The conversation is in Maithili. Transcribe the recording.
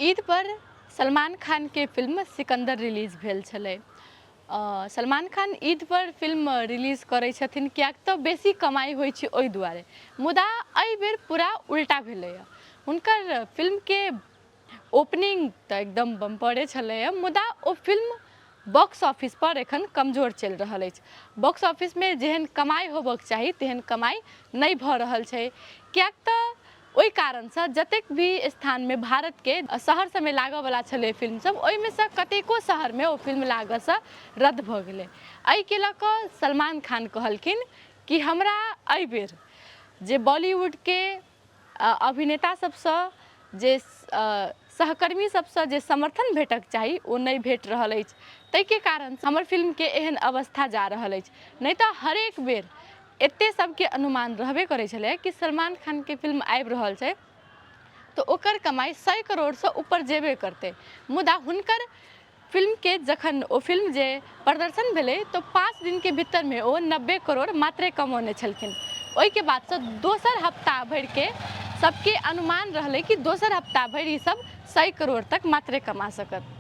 ईद पर सलमान खान के फिल्म सिकंदर रिलीज भेल छलै। सलमान खान ईद पर फिल्म रिलीज करै छथिन कियाक तऽ बेसी कमाई होइ छै ओहि दुआरे। मुदा एहि बेर पूरा उल्टा भेलै। हुनकर फिल्म के ओपनिंग तऽ एकदम बम्परे छलै, मुदा ओ फिल्म बॉक्स ऑफिस पर एखन कमजोर चलि रहल अछि। बॉक्स ऑफिस में जेहन कमाई होबक चाही तेहन कमाई नहीं भऽ रहल छै, कियाक तऽ ओहि कारण से जतेक भी स्थान में भारत के शहर सब में लागऽ वाला छलै फिल्म सब, ओहि में से कतेको शहर में ओ फिल्म लागऽ से रद्द भऽ गेलै। एहि के लऽ कऽ सलमान खान कहलखिन कि हमरा एहि बेर जे बॉलीवुड के अभिनेता सबसँ जे सहकर्मी सबसँ जे समर्थन भेटक चाही ओ नहीं भेट रहल अछि। ताहि के कारण हमर फिल्म के एहन अवस्था जा रहल अछि। नहीं तऽ हरेक बेर एते सबके अनुमान रहबे करै छलै कि सलमान खान के फिल्म आबि रहल छै तो ओकर कमाई 100 करोड़ से ऊपर जेबे करते। मुदा हुनकर फिल्म के जखन ओ फिल्म जे प्रदर्शन भेलै तो 5 दिन के भीतर में ओ 90 करोड़ मात्रे कमौने छलखिन। ओहि के बाद से दोसर हफ्ता भर के सबके अनुमान रहलै कि दोसर हफ्ता भर ई सब 100 करोड़ तक मात्रे कमा सकत।